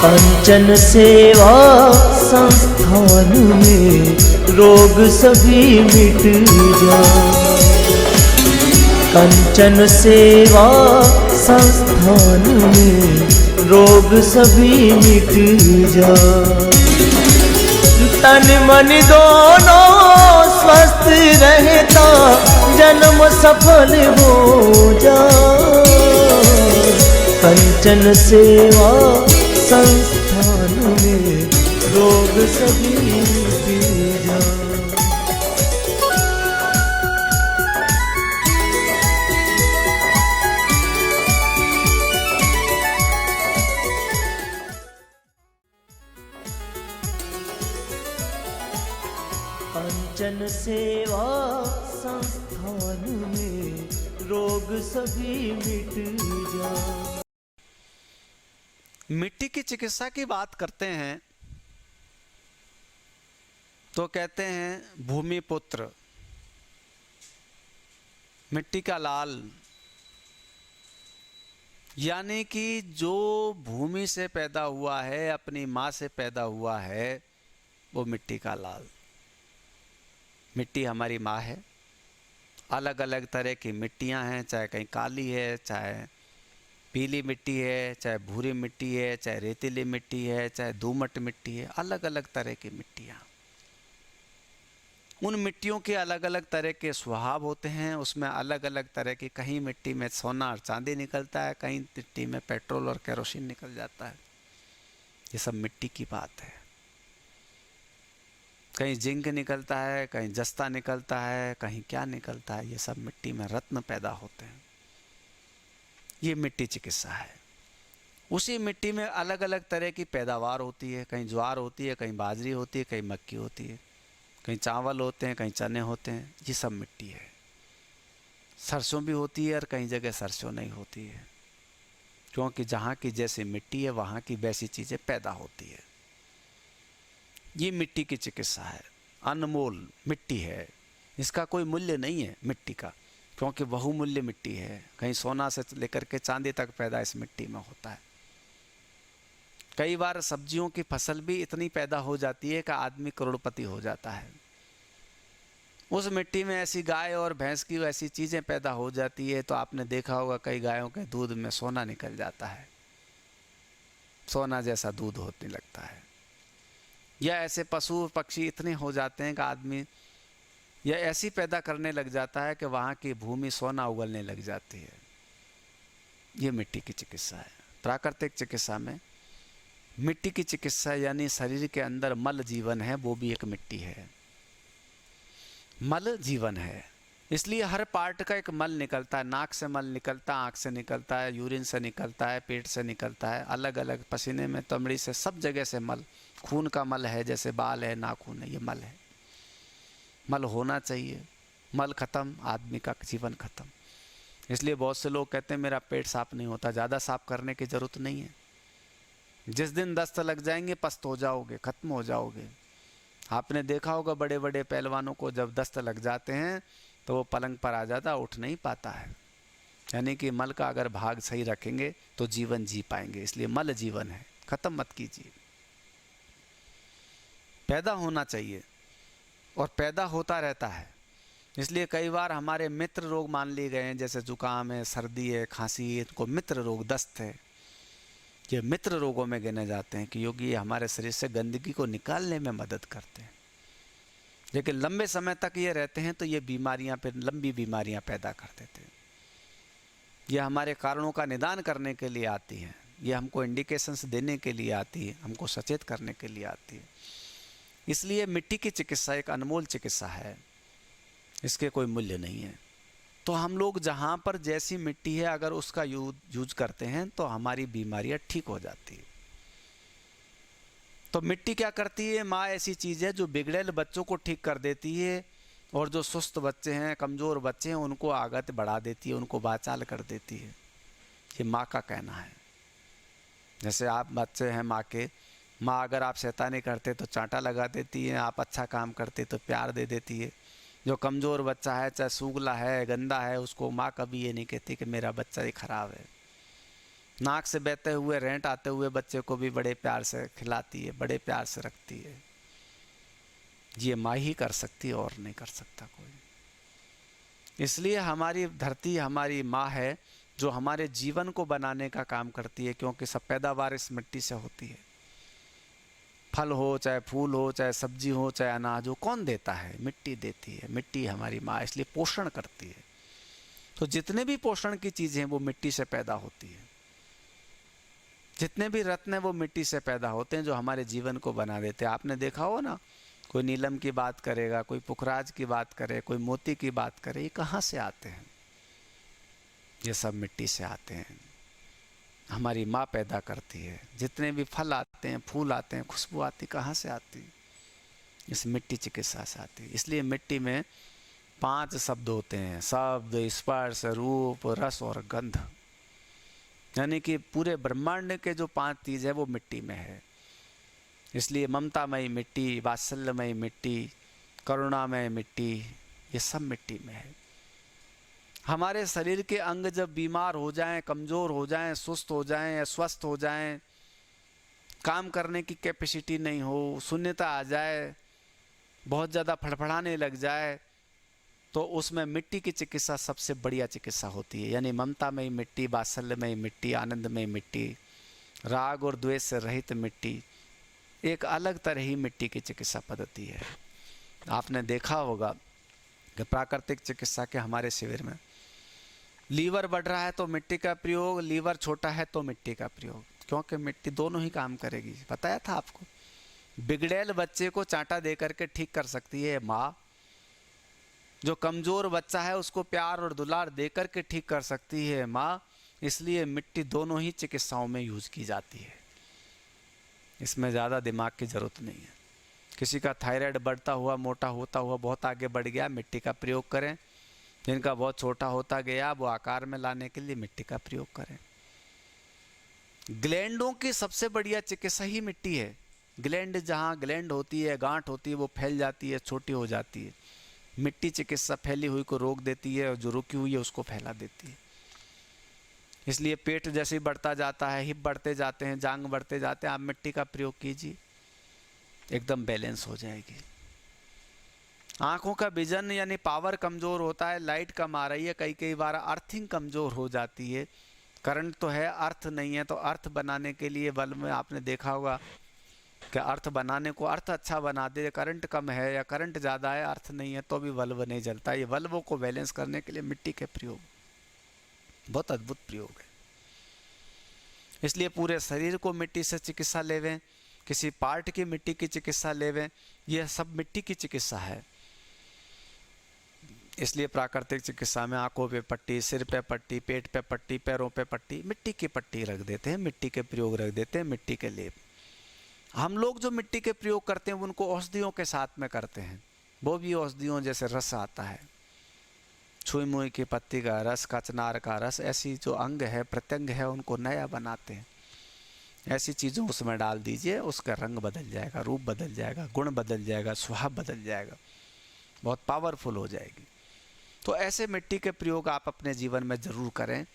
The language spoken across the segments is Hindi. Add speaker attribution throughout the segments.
Speaker 1: कंचन सेवा संस्थान में रोग सभी मिट जाए। कंचन सेवा संस्थान में रोग सभी मिट जाए। तन मन दोनों स्वस्थ रहता जन्म सफल हो जाए। कंचन सेवा संस्थान में रोग सभी मिट जाए। कंचन सेवा संस्थान में रोग सभी मिट जाए।
Speaker 2: मिट्टी की चिकित्सा की बात करते हैं तो कहते हैं भूमि पुत्र, मिट्टी का लाल, यानी कि जो भूमि से पैदा हुआ है, अपनी माँ से पैदा हुआ है, वो मिट्टी का लाल। मिट्टी हमारी माँ है। अलग अलग तरह की मिट्टियाँ हैं, चाहे कहीं काली है, चाहे पीली मिट्टी है, चाहे भूरी मिट्टी है, चाहे रेतीली मिट्टी है, चाहे दोमट मिट्टी है। अलग अलग तरह की मिट्टियाँ। उन मिट्टियों के अलग अलग तरह के स्वभाव होते हैं। उसमें अलग अलग तरह की, कहीं मिट्टी में सोना और चांदी निकलता है, कहीं मिट्टी में पेट्रोल और केरोसिन निकल जाता है। ये सब मिट्टी की बात है। कहीं जिंक निकलता है, कहीं जस्ता निकलता है, कहीं क्या निकलता है। ये सब मिट्टी में रत्न पैदा होते हैं। ये मिट्टी चिकित्सा है। उसी मिट्टी में अलग अलग तरह की पैदावार होती है। कहीं ज्वार होती है, कहीं बाजरी होती है, कहीं मक्की होती है, कहीं चावल होते हैं, कहीं चने होते हैं। ये सब मिट्टी है। सरसों भी होती है और कहीं जगह सरसों नहीं होती है, क्योंकि जहाँ की जैसी मिट्टी है वहाँ की वैसी चीज़ें पैदा होती है। ये मिट्टी की चिकित्सा है। अनमोल मिट्टी है, इसका कोई मूल्य नहीं है मिट्टी का, क्योंकि बहुमूल्य मिट्टी है। कहीं सोना से लेकर के चांदी तक पैदा इस मिट्टी में होता है। कई बार सब्जियों की फसल भी इतनी पैदा हो जाती है कि आदमी करोड़पति हो जाता है। उस मिट्टी में ऐसी गाय और भैंस की ऐसी चीज़ें पैदा हो जाती है, तो आपने देखा होगा कई गायों के दूध में सोना निकल जाता है, सोना जैसा दूध होने लगता है। या ऐसे पशु पक्षी इतने हो जाते हैं कि आदमी या ऐसी पैदा करने लग जाता है कि वहाँ की भूमि सोना उगलने लग जाती है। ये मिट्टी की चिकित्सा है। प्राकृतिक चिकित्सा में मिट्टी की चिकित्सा यानी शरीर के अंदर मल जीवन है, वो भी एक मिट्टी है। मल जीवन है, इसलिए हर पार्ट का एक मल निकलता है। नाक से मल निकलता है, आँख से निकलता है, यूरिन से निकलता है, पेट से निकलता है, अलग अलग पसीने में, तमड़ी से, सब जगह से मल। खून का मल है, जैसे बाल है, नाखून है, ये मल है। मल होना चाहिए। मल खत्म, आदमी का जीवन खत्म। इसलिए बहुत से लोग कहते हैं मेरा पेट साफ नहीं होता। ज़्यादा साफ करने की ज़रूरत नहीं है। जिस दिन दस्त लग जाएंगे पस्त हो जाओगे, खत्म हो जाओगे। आपने देखा होगा बड़े बड़े पहलवानों को जब दस्त लग जाते हैं तो वो पलंग पर आ जाता, उठ नहीं पाता है। यानी कि मल का अगर भाग सही रखेंगे तो जीवन जी पाएंगे। इसलिए मल जीवन है, खत्म मत कीजिए। पैदा होना चाहिए और पैदा होता रहता है। इसलिए कई बार हमारे मित्र रोग मान लिए गए हैं, जैसे जुकाम है, सर्दी है, खांसी है, इनको मित्र रोग, दस्त है, ये मित्र रोगों में गिने जाते हैं, क्योंकि ये हमारे शरीर से गंदगी को निकालने में मदद करते हैं। लेकिन लंबे समय तक ये रहते हैं तो ये बीमारियां, फिर लंबी बीमारियां पैदा कर देते हैं। ये हमारे कारणों का निदान करने के लिए आती हैं। ये हमको इंडिकेशंस देने के लिए आती है, हमको सचेत करने के लिए आती है। इसलिए मिट्टी की चिकित्सा एक अनमोल चिकित्सा है, इसके कोई मूल्य नहीं है। तो हम लोग जहाँ पर जैसी मिट्टी है अगर उसका यूज करते हैं तो हमारी बीमारियाँ ठीक हो जाती है। तो मिट्टी क्या करती है? माँ ऐसी चीज़ है जो बिगड़ेल बच्चों को ठीक कर देती है, और जो सुस्त बच्चे हैं, कमज़ोर बच्चे हैं, उनको आगत बढ़ा देती है, उनको बाचाल कर देती है। ये माँ का कहना है। जैसे आप बच्चे हैं माँ के, माँ अगर आप शैतानी करते तो चांटा लगा देती है, आप अच्छा काम करते तो प्यार दे देती है। जो कमज़ोर बच्चा है, चाहे सूगला है, गंदा है, उसको माँ कभी ये नहीं कहती कि मेरा बच्चा ये खराब है। नाक से बहते हुए रेंट आते हुए बच्चे को भी बड़े प्यार से खिलाती है, बड़े प्यार से रखती है। ये माँ ही कर सकती है और नहीं कर सकता कोई। इसलिए हमारी धरती हमारी माँ है जो हमारे जीवन को बनाने का काम करती है, क्योंकि सब पैदावार इस मिट्टी से होती है। फल हो, चाहे फूल हो, चाहे सब्जी हो, चाहे अनाज हो, कौन देता है? मिट्टी देती है। मिट्टी हमारी माँ, इसलिए पोषण करती है। तो जितने भी पोषण की चीज़ें हैं वो मिट्टी से पैदा होती है। जितने भी रत्न हैं वो मिट्टी से पैदा होते हैं, जो हमारे जीवन को बना देते हैं। आपने देखा हो ना, कोई नीलम की बात करेगा, कोई पुखराज की बात करे, कोई मोती की बात करे, ये कहाँ से आते हैं? ये सब मिट्टी से आते हैं, हमारी माँ पैदा करती है। जितने भी फल आते हैं, फूल आते हैं, खुशबू आती, कहाँ से आती? इस मिट्टी चिकित्सा से आती। इसलिए मिट्टी में 5 शब्द होते हैं: शब्द, स्पर्श, रूप, रस और गंध। यानी कि पूरे ब्रह्मांड के जो 5 चीज़ है वो मिट्टी में है। इसलिए ममतामयी मिट्टी, वात्सल्यमयी मिट्टी, करुणामय मिट्टी, ये सब मिट्टी में है। हमारे शरीर के अंग जब बीमार हो जाएं, कमज़ोर हो जाएं, सुस्त हो जाएं, अस्वस्थ हो जाएं, काम करने की कैपेसिटी नहीं हो, शून्यता आ जाए, बहुत ज़्यादा फड़फड़ाने लग जाए, तो उसमें मिट्टी की चिकित्सा सबसे बढ़िया चिकित्सा होती है। यानी ममतामयी मिट्टी, वात्सल्यमयी मिट्टी, आनंदमयी मिट्टी, राग और द्वेष से रहित मिट्टी, एक अलग तरह ही मिट्टी की चिकित्सा पद्धति है। आपने देखा होगा कि प्राकृतिक चिकित्सा के हमारे शिविर में लीवर बढ़ रहा है तो मिट्टी का प्रयोग, लीवर छोटा है तो मिट्टी का प्रयोग, क्योंकि मिट्टी दोनों ही काम करेगी। बताया था आपको, बिगड़ैल बच्चे को चांटा दे करके ठीक कर सकती है माँ, जो कमज़ोर बच्चा है उसको प्यार और दुलार दे करके ठीक कर सकती है माँ। इसलिए मिट्टी दोनों ही चिकित्साओं में यूज़ की जाती है, इसमें ज़्यादा दिमाग की ज़रूरत नहीं है। किसी का थायराइड बढ़ता हुआ, मोटा होता हुआ बहुत आगे बढ़ गया, मिट्टी का प्रयोग करें। जिनका बहुत छोटा होता गया, वो आकार में लाने के लिए मिट्टी का प्रयोग करें। ग्लैंडों की सबसे बढ़िया चिकित्सा ही मिट्टी है। ग्लैंड, जहाँ ग्लैंड होती है, गांठ होती है, वो फैल जाती है, छोटी हो जाती है। मिट्टी चिकित्सा फैली हुई को रोक देती है और जो रुकी हुई है उसको फैला देती है। इसलिए पेट जैसे ही बढ़ता जाता है, हिप बढ़ते जाते हैं, जांग बढ़ते जाते हैं, आप मिट्टी का प्रयोग कीजिए, एकदम बैलेंस हो जाएगी। आँखों का विजन यानी पावर कमज़ोर होता है, लाइट कम आ रही है, कई बार अर्थिंग कमज़ोर हो जाती है। करंट तो है, अर्थ नहीं है, तो अर्थ बनाने के लिए बल्ब में आपने देखा होगा कि अर्थ बनाने को अर्थ अच्छा बना दे, करंट कम है या करंट ज़्यादा है, अर्थ नहीं है, तो भी बल्ब नहीं जलता। ये बल्बों को बैलेंस करने के लिए मिट्टी के प्रयोग बहुत अद्भुत प्रयोग है। इसलिए पूरे शरीर को मिट्टी से चिकित्सा लेवें, किसी पार्ट की मिट्टी की चिकित्सा लेवें, यह सब मिट्टी की चिकित्सा है। इसलिए प्राकृतिक चिकित्सा में आंखों पे पट्टी, सिर पे पट्टी, पेट पे पट्टी, पैरों पे पट्टी, मिट्टी की पट्टी रख देते हैं, मिट्टी के प्रयोग रख देते हैं, मिट्टी के लेप। हम लोग जो मिट्टी के प्रयोग करते हैं उनको औषधियों के साथ में करते हैं। वो भी औषधियों जैसे रस आता है, छुई मुई की पत्ती का रस, कचनार का रस, ऐसी जो अंग है, प्रत्यंग है, उनको नया बनाते हैं। ऐसी चीज़ों उसमें डाल दीजिए, उसका रंग बदल जाएगा, रूप बदल जाएगा, गुण बदल जाएगा, स्वभाव बदल जाएगा, बहुत पावरफुल हो जाएगी। तो ऐसे मिट्टी के प्रयोग आप अपने जीवन में ज़रूर करें।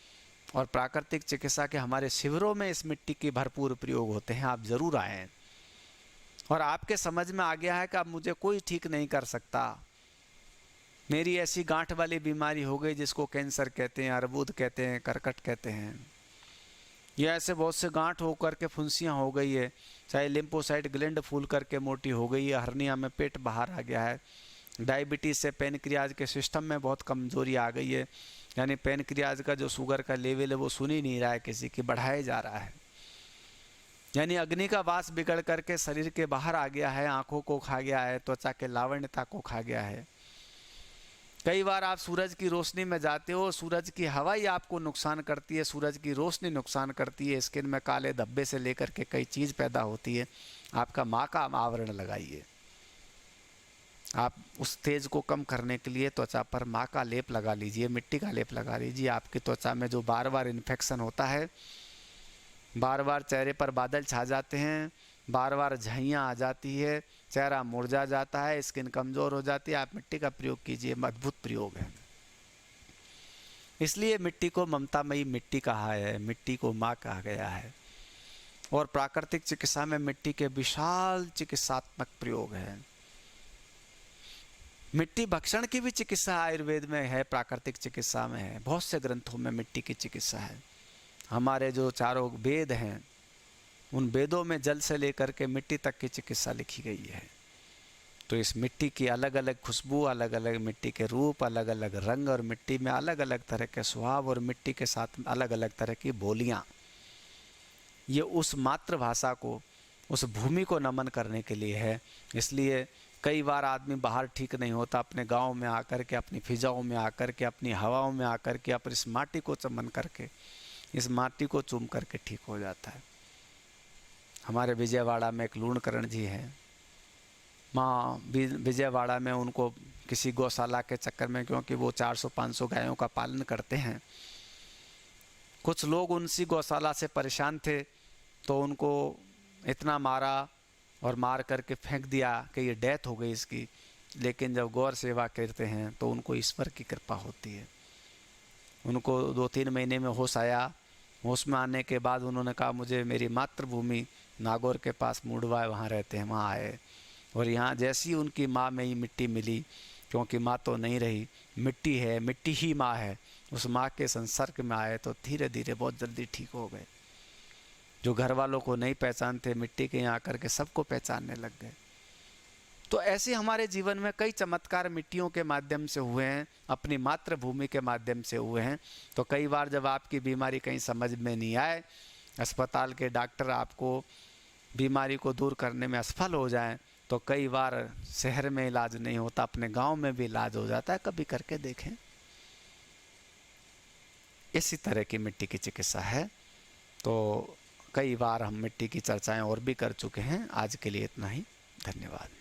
Speaker 2: और प्राकृतिक चिकित्सा के हमारे शिविरों में इस मिट्टी के भरपूर प्रयोग होते हैं, आप ज़रूर आएँ। और आपके समझ में आ गया है कि अब मुझे कोई ठीक नहीं कर सकता, मेरी ऐसी गांठ वाली बीमारी हो गई जिसको कैंसर कहते हैं, अर्बुद कहते हैं, कर्कट कहते हैं, या ऐसे बहुत से गांठ हो करके फुंसियाँ हो गई है, चाहे लिम्फोसाइट ग्लैंड फूल करके मोटी हो गई है, हर्निया में पेट बाहर आ गया है, डायबिटीज़ से पेनक्रियाज के सिस्टम में बहुत कमज़ोरी आ गई है, यानी पेनक्रियाज का जो शुगर का लेवल है वो सुन ही नहीं रहा है किसी की, बढ़ाया जा रहा है, यानी अग्नि का वास बिगड़ करके शरीर के बाहर आ गया है, आँखों को खा गया है, त्वचा के लावण्यता को खा गया है। कई बार आप सूरज की रोशनी में जाते हो, सूरज की हवा ही आपको नुकसान करती है, सूरज की रोशनी नुकसान करती है, स्किन में काले धब्बे से लेकर के कई चीज़ पैदा होती है। आपका माँ का आवरण लगाइए, आप उस तेज को कम करने के लिए त्वचा पर माँ का लेप लगा लीजिए, मिट्टी का लेप लगा लीजिए। आपकी त्वचा में जो बार बार इन्फेक्शन होता है, बार बार चेहरे पर बादल छा जाते हैं, बार बार झाइयाँ आ जाती है, चेहरा मुरझा जाता है, स्किन कमज़ोर हो जाती है, आप मिट्टी का प्रयोग कीजिए, अद्भुत प्रयोग है। इसलिए मिट्टी को ममतामयी मिट्टी कहा है, मिट्टी को माँ कहा गया है। और प्राकृतिक चिकित्सा में मिट्टी के विशाल चिकित्सात्मक प्रयोग हैं। मिट्टी भक्षण की भी चिकित्सा आयुर्वेद में है, प्राकृतिक चिकित्सा में है, बहुत से ग्रंथों में मिट्टी की चिकित्सा है। हमारे जो चारों वेद हैं, उन वेदों में जल से लेकर के मिट्टी तक की चिकित्सा लिखी गई है। तो इस मिट्टी की अलग अलग खुशबू, अलग अलग मिट्टी के रूप, अलग अलग रंग, और मिट्टी में अलग अलग तरह के स्वभाव, और मिट्टी के साथ अलग अलग तरह की बोलियां, ये उस मातृभाषा को, उस भूमि को नमन करने के लिए है। इसलिए कई बार आदमी बाहर ठीक नहीं होता, अपने गांव में आकर के, अपनी फिजाओं में आकर के, अपनी हवाओं में आकर के, अपनी इस माटी को चमन करके, इस माटी को चूम करके ठीक हो जाता है। हमारे विजयवाड़ा में एक लूणकरण जी हैं, माँ विजयवाड़ा में उनको किसी गौशाला के चक्कर में, क्योंकि वो 400-500 गायों का पालन करते हैं, कुछ लोग उनसी गौशाला से परेशान थे, तो उनको इतना मारा और मार करके फेंक दिया कि ये डेथ हो गई इसकी। लेकिन जब गौर सेवा करते हैं तो उनको ईश्वर की कृपा होती है। उनको 2-3 महीने में होश आया। होश में आने के बाद उन्होंने कहा, मुझे मेरी मातृभूमि नागौर के पास मुड़वा है, वहाँ रहते हैं, वहाँ आए, और यहाँ जैसी उनकी माँ में ही मिट्टी मिली, क्योंकि माँ तो नहीं रही, मिट्टी है, मिट्टी ही माँ है, उस माँ के संसर्ग में आए तो धीरे धीरे बहुत जल्दी ठीक हो गए। जो घर वालों को नहीं पहचानते, मिट्टी के यहाँ आकर के सबको पहचानने लग गए। तो ऐसे हमारे जीवन में कई चमत्कार मिट्टियों के माध्यम से हुए हैं, अपनी मातृभूमि के माध्यम से हुए हैं। तो कई बार जब आपकी बीमारी कहीं समझ में नहीं आए, अस्पताल के डॉक्टर आपको बीमारी को दूर करने में असफल हो जाएं, तो कई बार शहर में इलाज नहीं होता, अपने गांव में भी इलाज हो जाता है। कभी करके देखें। इसी तरह की मिट्टी की चिकित्सा है। तो कई बार हम मिट्टी की चर्चाएं और भी कर चुके हैं। आज के लिए इतना ही। धन्यवाद।